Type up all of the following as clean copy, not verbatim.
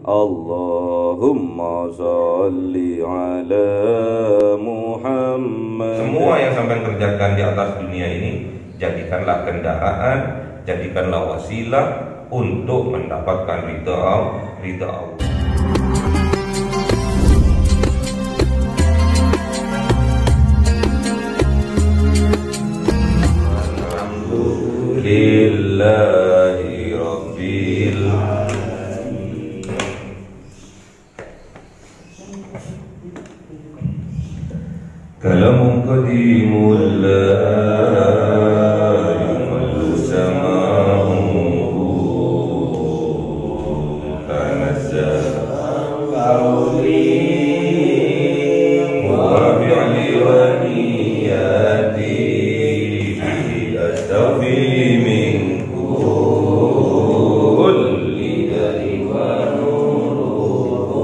Allahumma sholli ala Muhammad. Semua yang sampai kerjakan di atas dunia ini, jadikanlah kendaraan, jadikanlah wasilah untuk mendapatkan ridha Allah. Alhamdulillahi Rabbil Alamin. Kalamun qadimul la yumallu sama'uhu tanazzal qawli wa fi'li wa niyati bihi astaghfi min kulli dari wa nuruhu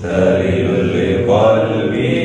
dalilul liqalbi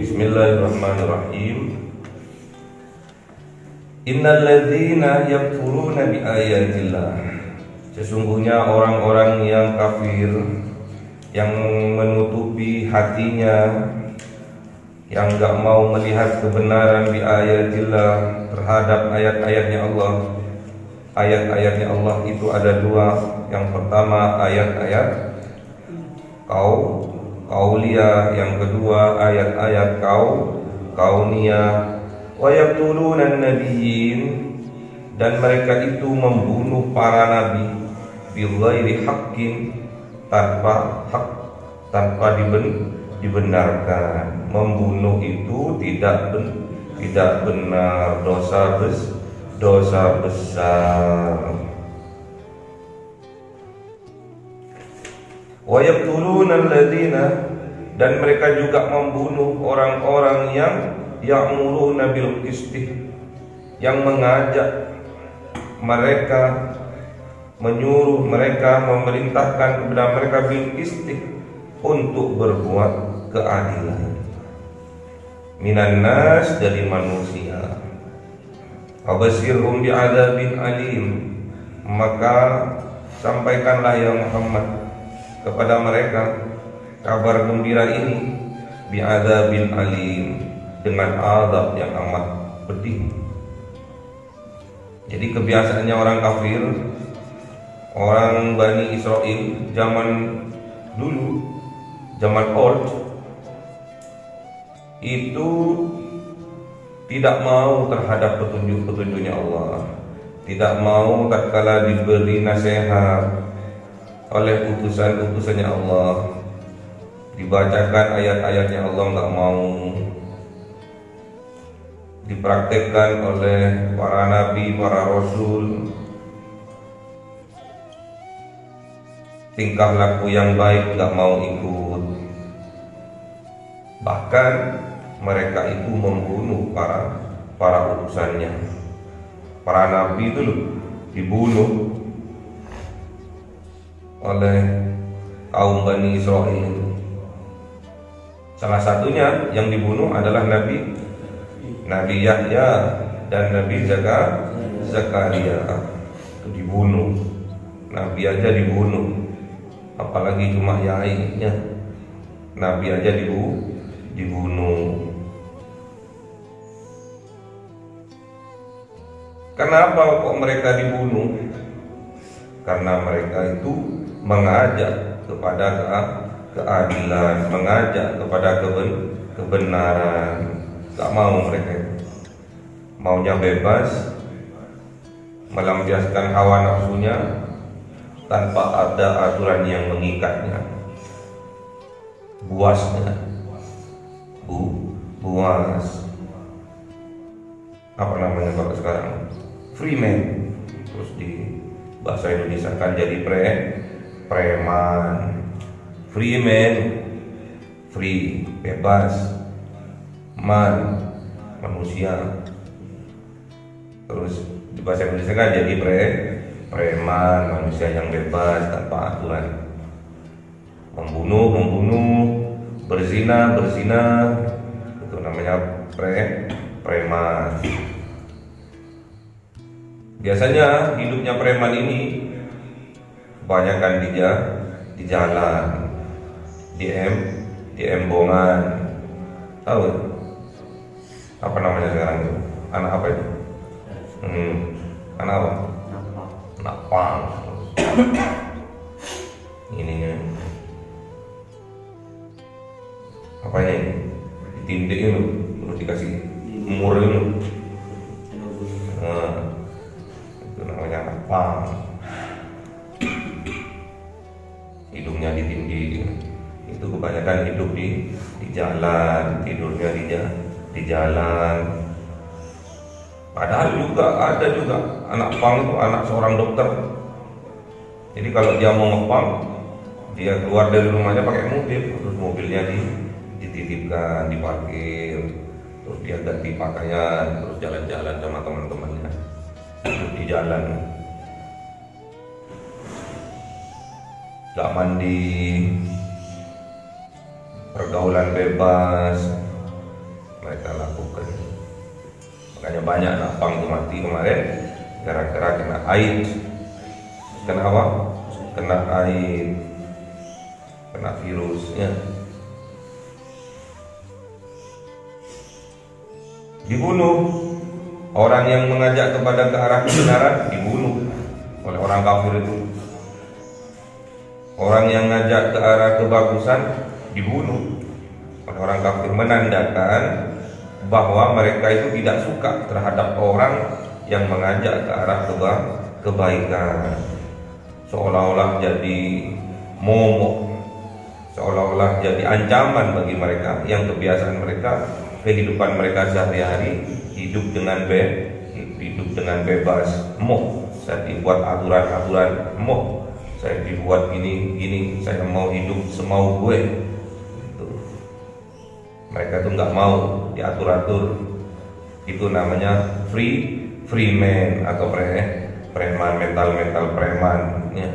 Bismillahirrahmanirrahim. Innalladzina yakfuruna bi ayatillah. Sesungguhnya orang-orang yang kafir, yang menutupi hatinya yang enggak mau melihat kebenaran di ayatillah, terhadap ayat-ayatnya Allah. Ayat-ayatnya Allah itu ada dua. Yang pertama ayat-ayat kauliyah, yang kedua ayat-ayat kauniyah. Wa yaqtuluna an-nabiyyin, dan mereka itu membunuh para nabi bighairi haqqin, tanpa hak, tanpa dibenarkan. Membunuh itu tidak benar, dosa besar. Wa yaqtuluna alladziina, dan mereka juga membunuh orang-orang yang ya'muruna bil qisti, yang mengajak mereka, menyuruh mereka, memerintahkan kepada mereka bil qisti, untuk berbuat keadilan. Minan nas, dari manusia. Fabashirhum bi'adzabin alim, maka sampaikanlah ya Muhammad kepada mereka kabar gembira ini, bi'adzabin alim, dengan azab yang amat pedih. Jadi kebiasaannya orang kafir, orang Bani Israel zaman dulu, zaman old, itu tidak mau terhadap petunjuk-petunjuknya Allah, tidak mau tatkala diberi nasihat oleh utusan-utusannya Allah, dibacakan ayat-ayatnya Allah, nggak mau dipraktekkan oleh para nabi, para rasul, tingkah laku yang baik nggak mau ikut. Bahkan mereka itu membunuh para utusannya. Para nabi itu loh dibunuh oleh kaum Bani Israel. Salah satunya yang dibunuh adalah Nabi Yahya dan Nabi Zakaria. Itu dibunuh. Nabi aja dibunuh, apalagi cuma yainya. Nabi aja dibunuh. Kenapa kok mereka dibunuh? Karena mereka itu mengajak kepada keadilan, mengajak kepada kebenaran. Gak mau mereka itu, maunya bebas, melampiaskan hawa nafsunya tanpa ada aturan yang mengikatnya. Buasnya, buas, apa namanya kalau sekarang, free man. Terus di bahasa Indonesia kan jadi preman. Free man, free, bebas. Man, manusia. Terus di bahasa Indonesia kan jadi preman, manusia yang bebas tanpa aturan. Membunuh, berzina, itu namanya preman. Biasanya hidupnya preman ini kebanyakan di jalan, di embongan. Tahu apa namanya sekarang itu? Anak apa itu? Anak apa? Anak pang. Ininya apanya ini? Ditindik itu, terus dikasih umur itu. Itu namanya anak pang. Hidungnya ditindik. Itu kebanyakan hidup di jalan, tidurnya di jalan. Padahal ada juga anak pang itu anak seorang dokter. Jadi kalau dia mau ngepang, dia keluar dari rumahnya pakai mobil, terus mobilnya dititipkan, diparkir, terus dia ganti pakaian, terus jalan-jalan sama teman-temannya di jalan. Gak mandi, pergaulan bebas mereka lakukan. Makanya banyak anak pang itu mati kemarin gara-gara kena air. Kena apa? Kena air, kena virusnya. dibunuh. Orang yang mengajak kepada ke arah kebenaran dibunuh oleh orang kafir itu. Orang yang ngajak ke arah kebagusan dibunuh oleh orang kafir, menandakan bahwa mereka itu tidak suka terhadap orang yang mengajak ke arah kebaikan. Seolah-olah jadi momok, seolah-olah jadi ancaman bagi mereka yang kebiasaan mereka, kehidupan mereka sehari-hari hidup dengan bebas. Saya dibuat aturan-aturan, saya dibuat gini, saya mau hidup semau gue. Mereka tuh nggak mau diatur-atur. Itu namanya free man atau preman, mental preman. Ya.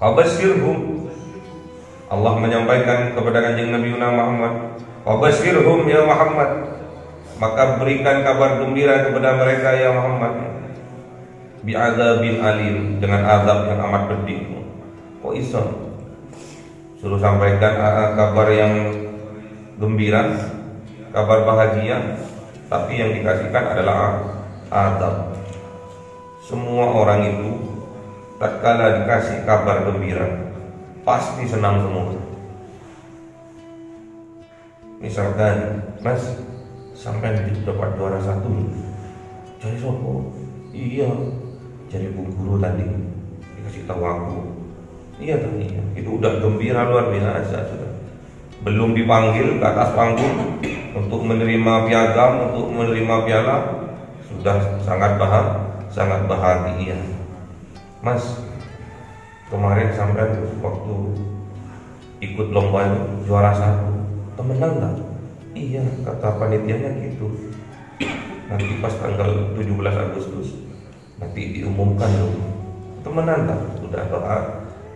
Fabashirhum, Allah menyampaikan kepada kanjeng Nabi Muhammad, fabashirhum ya Muhammad, maka berikan kabar gembira kepada mereka ya Muhammad, bi'adzabin alim, dengan azab yang amat pedih. Kok iso suruh sampaikan kabar yang gembira, kabar bahagia, tapi yang dikasihkan adalah azab. Semua orang itu tatkala dikasih kabar gembira pasti senang semua. Misalkan, Mas, sampai dapat juara 1, cari sopo? Iya, cari Bu Guru tadi, dikasih tahu aku. Iya tadi, itu udah gembira luar biasa sudah. Belum dipanggil ke atas panggung untuk menerima piagam, untuk menerima piala, sudah sangat bahagia. Mas, kemarin sampai waktu ikut lomba itu juara 1, temenan nggak? Iya, kata panitianya gitu. Nanti pas tanggal 17 Agustus nanti diumumkan loh. Temenan tak? Udah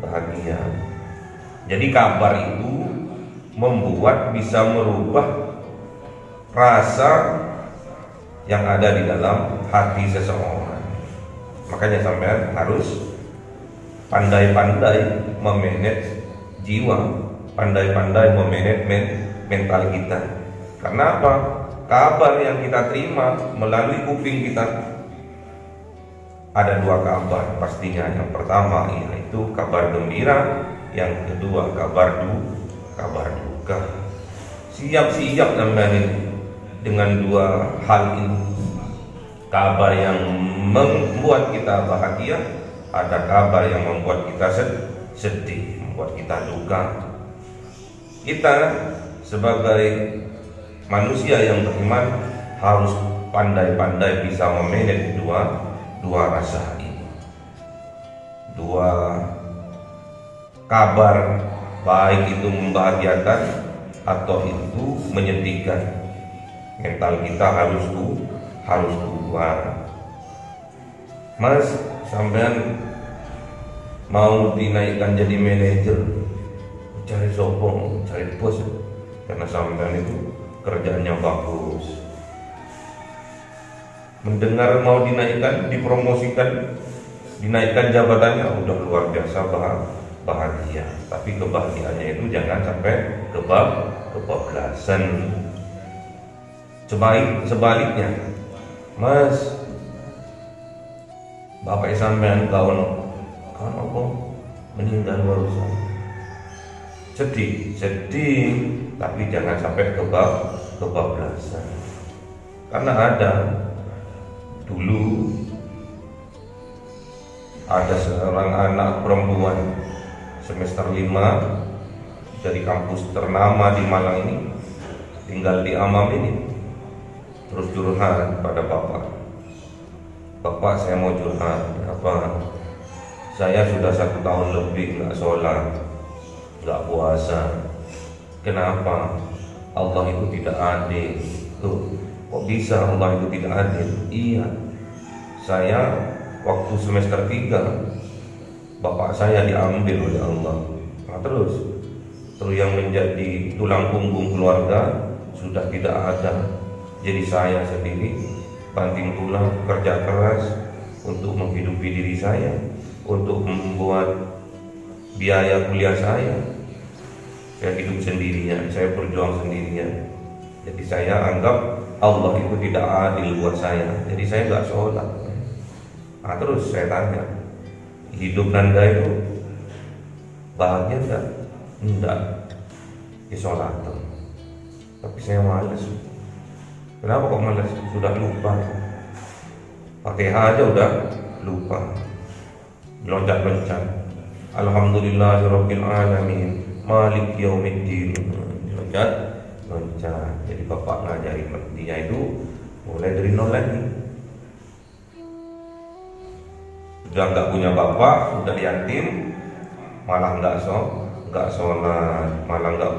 bahagia. Jadi kabar itu bisa merubah rasa yang ada di dalam hati seseorang. Makanya sampean harus pandai-pandai memanage jiwa, pandai-pandai memanage mental kita. Karena apa? Kabar yang kita terima melalui kuping kita ada 2 kabar pastinya. Yang pertama yaitu kabar gembira, yang kedua kabar duka. Siap-siap sampean dengan 2 hal ini. Kabar yang membuat kita bahagia, ada kabar yang membuat kita sedih, membuat kita duka. Kita sebagai manusia yang beriman harus pandai-pandai bisa memanage dua rasa ini, 2 kabar, baik itu membahagiakan atau itu menyedihkan. Mental kita harus kuat. Mas, sampean mau dinaikkan jadi manajer, cari sopong, cari bos, karena sampean itu kerjaannya bagus. Mendengar mau dinaikkan, dipromosikan, dinaikkan jabatannya, udah luar biasa bahagia. Tapi kebahagiaannya itu jangan sampai kebablasan. Sebaliknya, Mas, bapak sampean kawan apa meninggal barusan, sedih, tapi jangan sampai kebablasan. Karena dulu ada seorang anak perempuan semester 5 dari kampus ternama di Malang ini, tinggal di Amam ini, terus curhat pada bapak, saya mau curhat. Apa? Saya sudah 1 tahun lebih nggak sholat, nggak puasa. Kenapa? Allah itu tidak adil. Tuh, kok bisa Allah itu tidak adil? Iya, saya waktu semester 3 bapak saya diambil oleh Allah. Nah, terus yang menjadi tulang punggung keluarga sudah tidak ada. Jadi saya sendiri banting tulang, kerja keras untuk menghidupi diri saya, untuk membuat biaya kuliah saya. Saya hidup sendirian, saya berjuang sendirian. Jadi saya anggap Allah itu tidak adil buat saya, jadi saya nggak sholat. Nah, terus saya tanya, hidup Nanda itu bahagia enggak? Enggak. Ya sholat. Tapi saya malas. Kenapa kok malas? Sudah lupa. Fatihah aja udah lupa. Loncat-loncat. Alhamdulillahirabbil alamin, Malik yaumiddin. Loncat. Jadi bapak ngajarin dia itu mulai dari nol lagi. Sudah nggak punya bapak, udah yatim, malah nggak sholat, malah nggak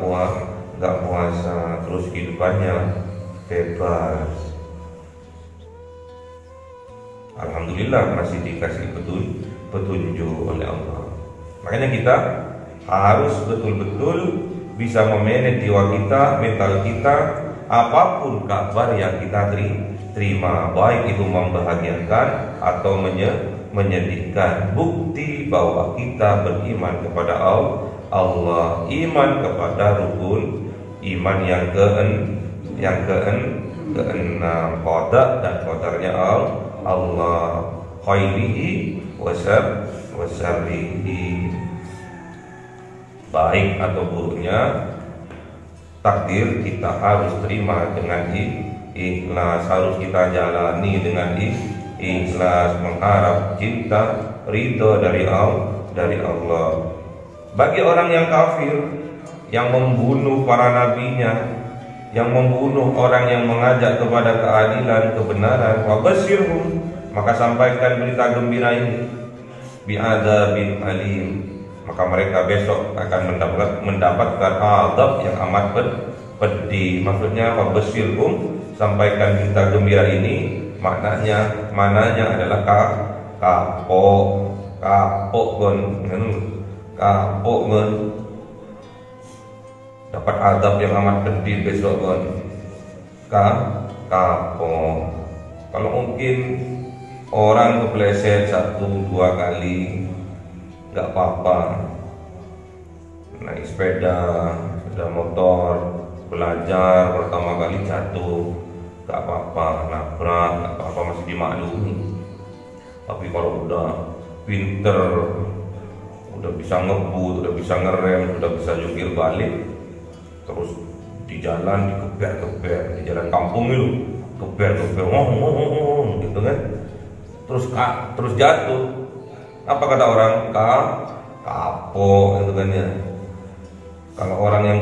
puasa, terus kehidupannya bebas. Alhamdulillah masih dikasih petunjuk oleh Allah. Makanya kita harus betul-betul bisa memanage jiwa kita, mental kita, apapun kabar yang kita terima, baik itu membahagiakan atau menyedihkan. Bukti bahwa kita beriman kepada Allah, iman kepada rukun iman yang keenam, qada dan qadarnya Allah, khairihi wa syarrihi, baik atau buruknya takdir kita harus terima dengan ikhlas, harus kita jalani dengan ikhlas, mengharap cinta ridho dari Allah. Bagi orang yang kafir, yang membunuh para nabinya, yang membunuh orang yang mengajak kepada keadilan, kebenaran, wabashirhum, maka sampaikan berita gembira ini, bi'adzabin alim, maka mereka besok akan mendapatkan azab yang amat pedih. Maksudnya wabashirhum, sampaikan berita gembira ini, mananya adalah kapok dapat azab yang amat pedih besok kapok. Kalau mungkin orang kepleset 1-2 kali nggak apa-apa, naik sepeda motor, belajar pertama kali jatuh nggak apa-apa, nabrak nggak apa-apa, masih dimaklumi. Tapi kalau udah pinter, udah bisa ngebut, udah bisa ngerem, udah bisa jungkir balik, terus di jalan dikeber-keber, di jalan kampung itu keber-keber, ngomong gitu kan, terus jatuh. Apa kata orang? Kapok gitu kan ya. Kalau orang yang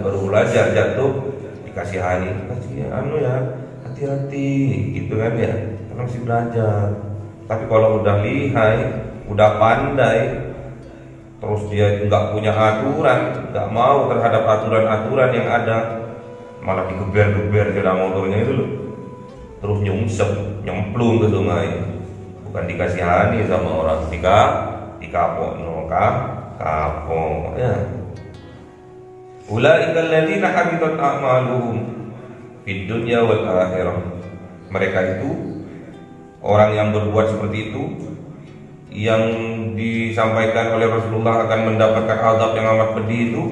baru belajar jatuh, dikasihani, ya hati-hati gitu kan ya, karena masih belajar. Tapi kalau udah lihai, udah pandai, terus dia nggak punya aturan, nggak mau terhadap aturan-aturan yang ada, malah digeber-geber sepeda motornya itu loh, terus nyemplung ke sungai. Bukan dikasihani sama orang, dikapok ya. Ulaika alladziina habitat a'maluhum fid dunya wal akhirah. Mereka itu orang yang berbuat seperti itu, yang disampaikan oleh Rasulullah akan mendapatkan azab yang amat pedih itu.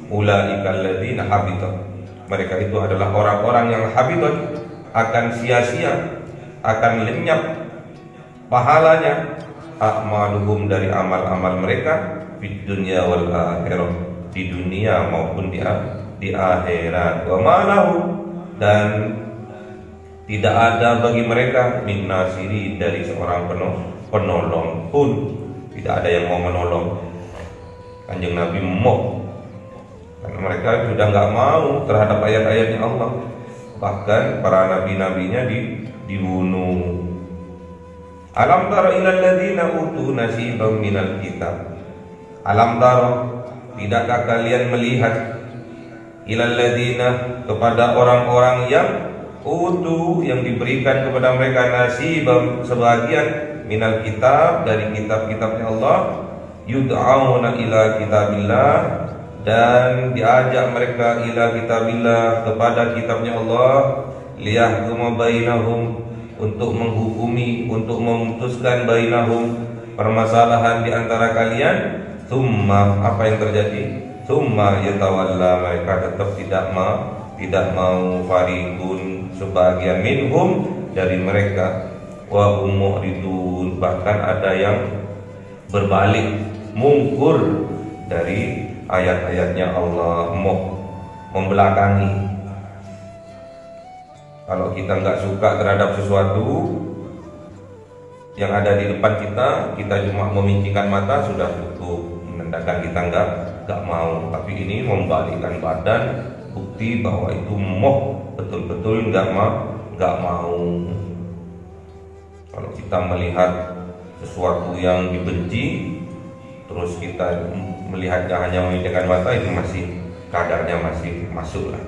Ulaika alladziina habitat. Mereka itu adalah orang-orang yang habitat, akan sia-sia, akan lenyap pahalanya, a'maluhum, dari amal-amal mereka, fid dunya wal akhirah, di dunia maupun di akhirat. Wa malahu, dan tidak ada bagi mereka min nasiri, dari seorang penolong pun tidak ada yang mau menolong. Kanjeng Nabi mau, karena mereka sudah nggak mau terhadap ayat-ayatnya Allah. Bahkan para nabi-nabinya dibunuh. Alam tara ilal ladzina utu nasiban minal kitab. Alam tara, tidakkah kalian melihat, ilal ladzina, kepada orang-orang yang utu, yang diberikan kepada mereka nasibam, sebagian, minal kitab, dari kitab-kitabnya Allah, yud'auna ila kitabillah, dan diajak mereka ila kitabillah, kepada kitabnya Allah, liyahkuma bainahum, untuk menghukumi, untuk memutuskan bainahum, permasalahan di antara kalian. Tsumma, apa yang terjadi? Tsumma yatawalla, mereka tetap tidak mau fariqun sebagian minhum dari mereka, wa hum mu'ridun, bahkan ada yang berbalik mungkur dari ayat-ayatnya Allah, membelakangi. Kalau kita nggak suka terhadap sesuatu yang ada di depan kita cuma memincingkan mata sudah cukup, menandakan kita nggak mau. Tapi ini membalikkan badan, bukti bahwa itu betul-betul nggak mau. Kalau kita melihat sesuatu yang dibenci, terus kita melihatnya hanya memindahkan mata, itu masih kadarnya masih masuk lah.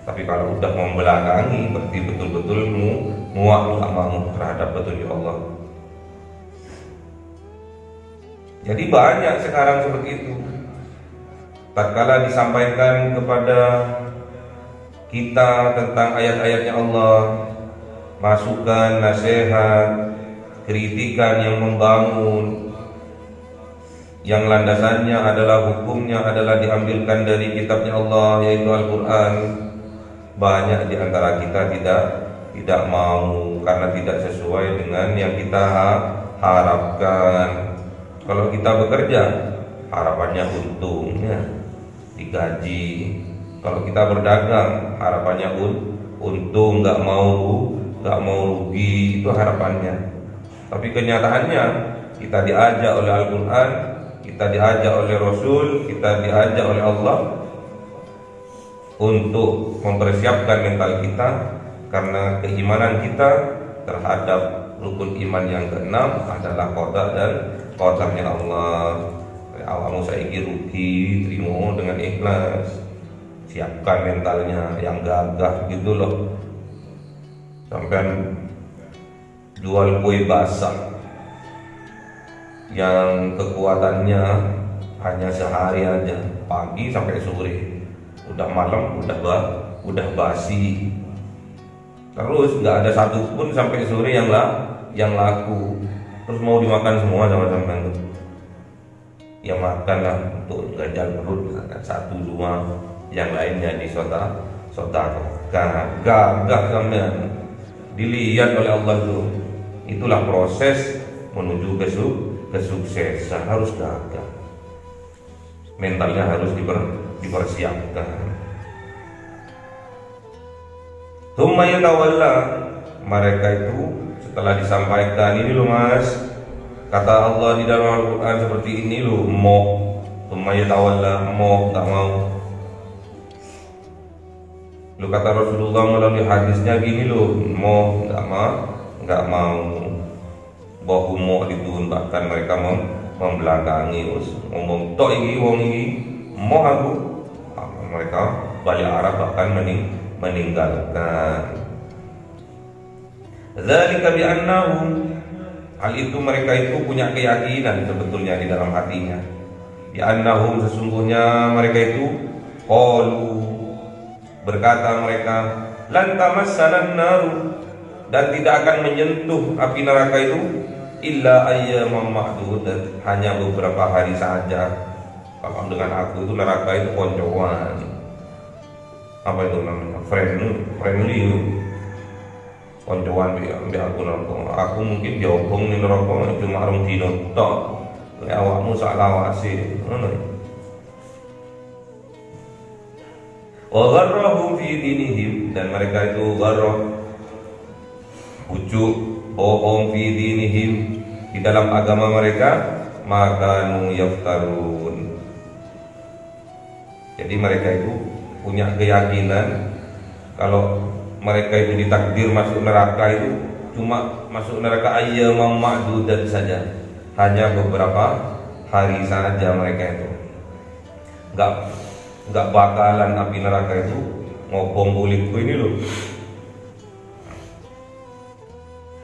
Tapi kalau udah membelakangi, berarti betul-betul muak nggak mau terhadap petunjuk Allah. Jadi banyak sekarang seperti itu. Tatkala disampaikan kepada kita tentang ayat-ayatnya Allah, masukan, nasihat, kritikan yang membangun, yang landasannya adalah hukumnya adalah diambilkan dari kitabnya Allah, yaitu Al-Quran, banyak di antara kita tidak mau karena tidak sesuai dengan yang kita harapkan. Kalau kita bekerja, harapannya untungnya digaji. Kalau kita berdagang, harapannya untung, nggak mau rugi, itu harapannya. Tapi kenyataannya kita diajak oleh Al-Quran, kita diajak oleh Rasul, kita diajak oleh Allah untuk mempersiapkan mental kita, karena keimanan kita terhadap rukun iman yang keenam adalah qada dan qadarnya Allah. Awakmu saiki rugi, terima dengan ikhlas, siapkan mentalnya yang gagah gitu loh. Sampai jual kue basah yang kekuatannya hanya sehari aja, pagi sampai sore, udah malam udah basi, terus nggak ada satupun sampai sore yang laku. Terus mau dimakan semua sama sampean tuh, ya makanlah untuk ganjal perut, misalkan 1-2, yang lainnya di sodako. Gagah sampean, dilihat oleh Allah tuh. Itulah proses menuju kesuksesan, harus gagah, mentalnya harus dipersiapkan. Tsumma yatawalla, mereka itu setelah disampaikan, ini loh mas, kata Allah di dalam Al-Quran seperti ini loh, tsumma yatawalla, nggak mau. Lu kata Rasulullah melalui hadisnya gini loh, nggak mau. Bahwa ditun, bahkan mereka membelakangi, ngomong tok iki wong iki aku, mereka balik arah bahkan meninggalkan. Dzalika bi annahum, hal itu mereka itu punya keyakinan sebetulnya di dalam hatinya. Bi annahum, sesungguhnya mereka itu qalu, berkata mereka, lan tamassanan naru, dan tidak akan menyentuh api neraka itu illa ayyaman ma'dudat, hanya beberapa hari saja. Kalau dengan aku itu neraka itu koncoan, apa itu namanya, friendly, koncoan biar aku neraka. Aku mungkin diobong nih neraka cuma rong dino tok, awakmu sak lawase ngono. Wa gharrahum fi dinihim, dan mereka itu gharrah, bujuk, bohong, fi dinihim, di dalam agama mereka, maka yaftarun. Jadi mereka itu punya keyakinan kalau mereka itu ditakdir masuk neraka itu cuma masuk neraka ayyaman ma'dudat saja, hanya beberapa hari saja. Mereka itu nggak bakalan api neraka itu ngobong kulitku ini loh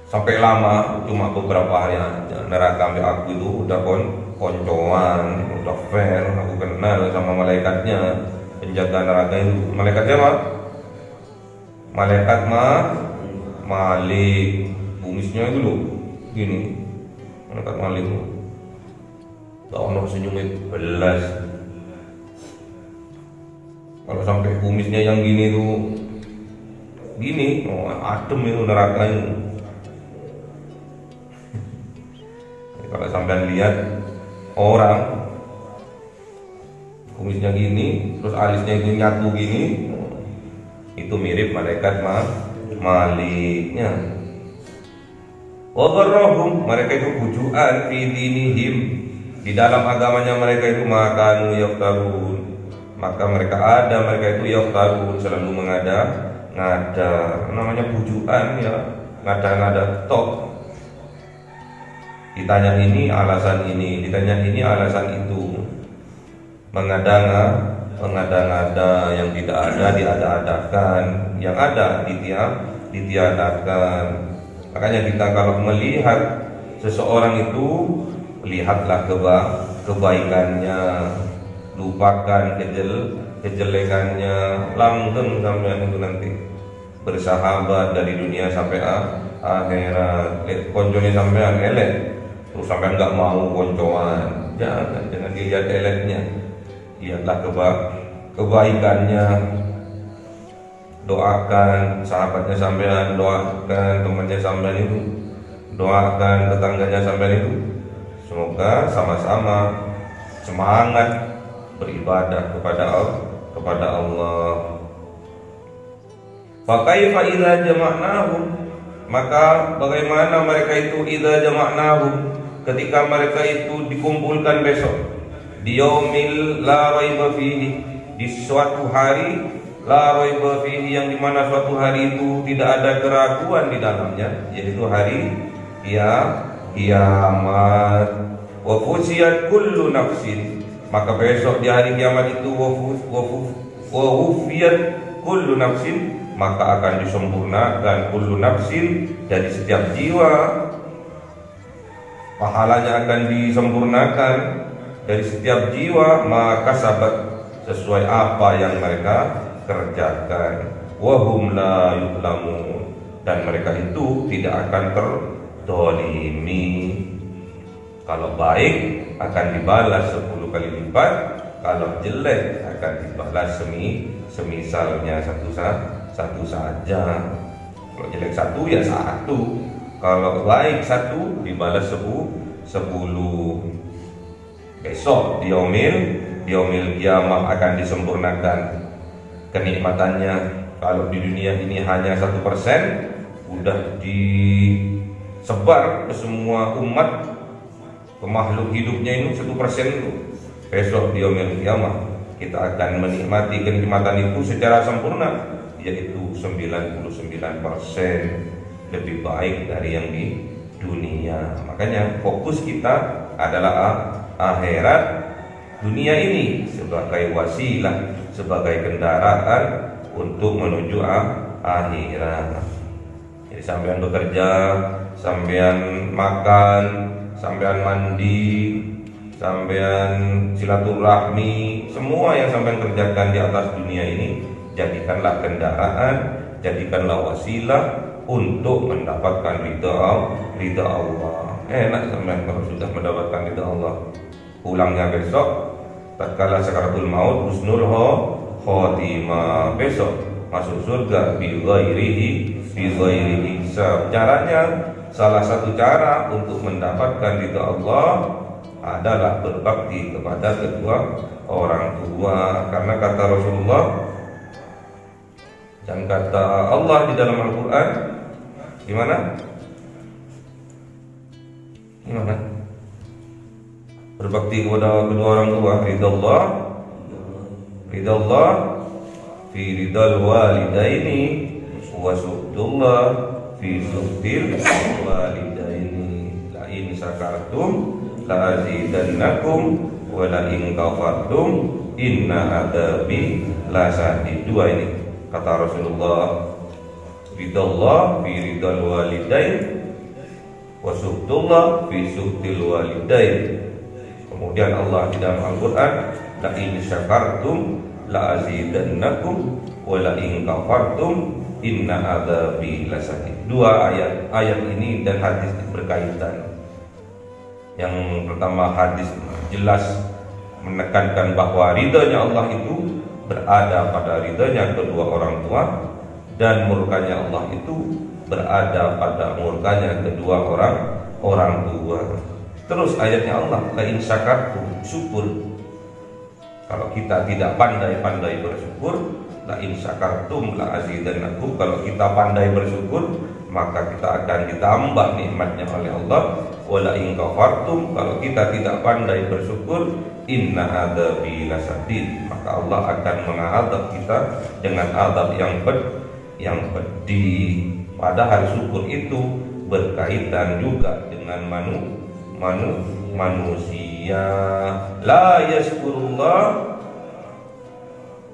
sampai lama, cuma beberapa hari aja. Neraka ambil aku itu udah koncoan, udah fair, aku kenal sama malaikatnya, penjaga neraka itu. Malaikatnya malaikat Malik, bumisnya itu loh gini, malaikat Malik loh, gak ono senyumnya belas. Kalau sampai kumisnya yang gini tuh gini, oh, adem itu nerakanya. Kalau sampean lihat orang kumisnya gini, terus alisnya itu nyatu gini, itu mirip malaikat maliknya. Wa gharrahum, mereka itu bujuan fi dinihim, di dalam agamanya mereka itu makanu yaftarun, maka mereka itu yaftarun, selalu ngada namanya bujuan ya, ngada tok. Ditanya ini alasan ini, ditanya ini alasan itu, mengada-ngada yang tidak ada diada-adakan, yang ada ditiadakan. Makanya kita kalau melihat seseorang itu, lihatlah kebaikannya, lupakan kejelekannya, langgeng sampai itu nanti bersahabat dari dunia sampai akhirat. Lihat konconya sampean elek, terus sampean nggak mau koncoan, jangan dilihat eleknya, lihatlah kebaikannya. Doakan sahabatnya sampean, doakan temannya sampean itu, doakan tetangganya sampean itu, semoga sama-sama semangat beribadah kepada Allah. Fa kaifa idza jama'nahum, maka bagaimana mereka itu idza jama'nahum, ketika mereka itu dikumpulkan besok, di yaumil la raiba fihi, di suatu hari la raiba fihi, yang dimana suatu hari itu tidak ada keraguan di dalamnya, yaitu hari kiamat. Wa fusiyat kullu nafsin, maka besok di hari kiamat itu wa wufiyat kullu nafsin, maka akan disempurnakan kullu nafsin, dari setiap jiwa pahalanya akan disempurnakan dari setiap jiwa, maka sahabat sesuai apa yang mereka kerjakan. Wahum la yuzlamun, dan mereka itu tidak akan terdolimi. Kalau baik akan dibalas 10 kali lipat, kalau jelek akan dibalas semisalnya satu saja. Kalau jelek satu ya satu, kalau baik satu dibalas 10. Besok di yaumil kiamah akan disempurnakan kenikmatannya. Kalau di dunia ini hanya 1%, udah disebar ke semua umat, ke makhluk hidupnya ini 1% itu. Besok di yaumil kiamah kita akan menikmati kenikmatan itu secara sempurna, yaitu 99% lebih baik dari yang di dunia. Makanya fokus kita adalah akhirat. Dunia ini sebagai wasilah, sebagai kendaraan untuk menuju akhirat. Jadi sampean bekerja, sampean makan, sampean mandi, sampean silaturahmi, semua yang sampean kerjakan di atas dunia ini, jadikanlah kendaraan, jadikanlah wasilah untuk mendapatkan ridha Allah. Enak sampean kalau sudah mendapatkan ridha Allah. Pulangnya besok, tatkala sakaratul maut, husnul khotimah, besok masuk surga bi ghairi hisab. Caranya, salah satu cara untuk mendapatkan ridha Allah adalah berbakti kepada kedua orang tua. Karena kata Rasulullah dan kata Allah di dalam Al-Quran, gimana? Berbakti kepada kedua orang tua, ridallah fi ridal walidaini wa suhdullah fi suhdil walidaini, la in syakartum la azidannakum wa la in kafartum inna adabi la syadid. Dua ini kata Rasulullah, ridallah fi ridal walidain wa suhdullah fi suhdil walidain. Kemudian Allah di dalam Al-Quran, la in syakartum la azidannakum wa la in kafartum inna adzabi lasadid. Dua ayat ini dan hadis berkaitan. Yang pertama, hadis jelas menekankan bahwa ridhonya Allah itu berada pada ridhonya kedua orang tua, dan murkanya Allah itu berada pada murkanya kedua orang tua. Terus ayatnya Allah, la in syakartum, syukur. Kalau kita tidak pandai-pandai bersyukur, la in syakartum la azidannakum. Kalau kita pandai bersyukur, maka kita akan ditambah nikmatnya oleh Allah. Wala in kafartum, kalau kita tidak pandai bersyukur, inna adzabi lasadid, maka Allah akan mengadab kita dengan adab yang pedih. Padahal syukur itu berkaitan juga dengan manusia. La yashkurullah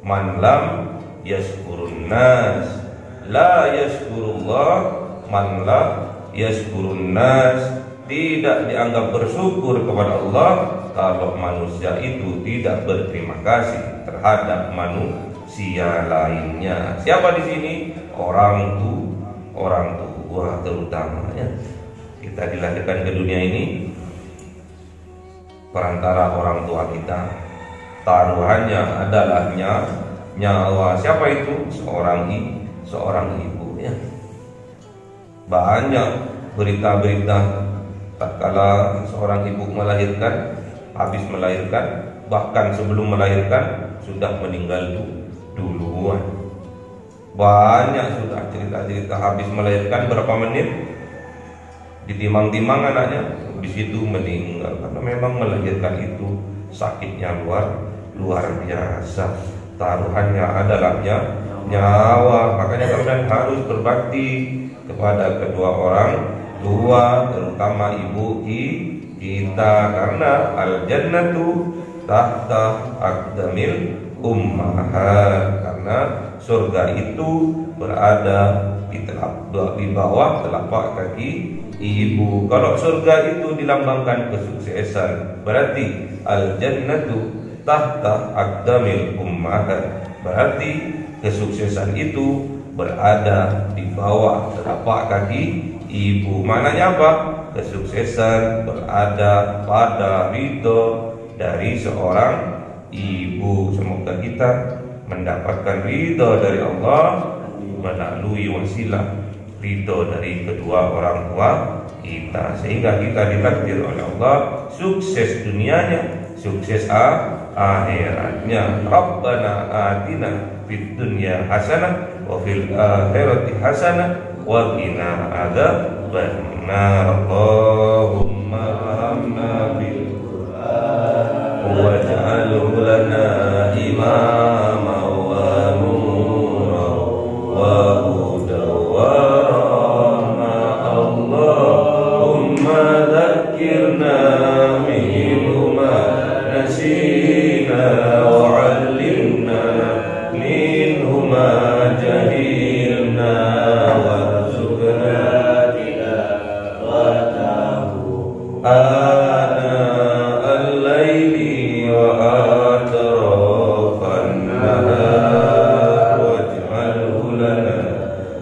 man lam yashkurun nas. La yashkurullah man la yashkurun nas. Tidak dianggap bersyukur kepada Allah kalau manusia itu tidak berterima kasih terhadap manusia lainnya. Siapa di sini? Orang tua terutama, ya. Kita dilahirkan ke dunia ini perantara orang tua kita. Taruhannya adalah nyawa. Siapa itu? Seorang ibu, ya. Banyak berita-berita tatkala seorang ibu melahirkan, habis melahirkan, bahkan sebelum melahirkan sudah meninggal duluan. Banyak sudah cerita-cerita habis melahirkan berapa menit ditimang-timang anaknya, di situ meninggal karena memang melahirkan itu sakitnya luar biasa. Taruhannya adalah nyawa. Makanya kalian harus berbakti kepada kedua orang tua, terutama ibu kita, karena al-jannatu tahta aqdamil ummahat, karena surga itu berada di bawah telapak kaki ibu. Kalau surga itu dilambangkan kesuksesan, berarti al-jannatu tahta aqdamil ummahat, berarti kesuksesan itu berada di bawah telapak kaki ibu. Maknanya apa? Kesuksesan berada pada ridho dari seorang ibu. Semoga kita mendapatkan ridho dari Allah melalui wasilah ridho dari kedua orang tua kita, sehingga kita ditakdir oleh Allah sukses dunianya, sukses akhiratnya. Rabbana atina fid dunya hasanah wa fil akhirati hasanah wa qina adzabannar. Allahumma arhamna bil Qur'an waj'alhu lana imama wa nura wa hudan wa rahma. Allahumma dzakkirna minhu ma nasina wa 'allimna minhu ma jahilna warzuqna tilawatahu ana al-laili wa atrafan nahar waj'alhu lana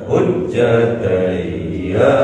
hujjatan ya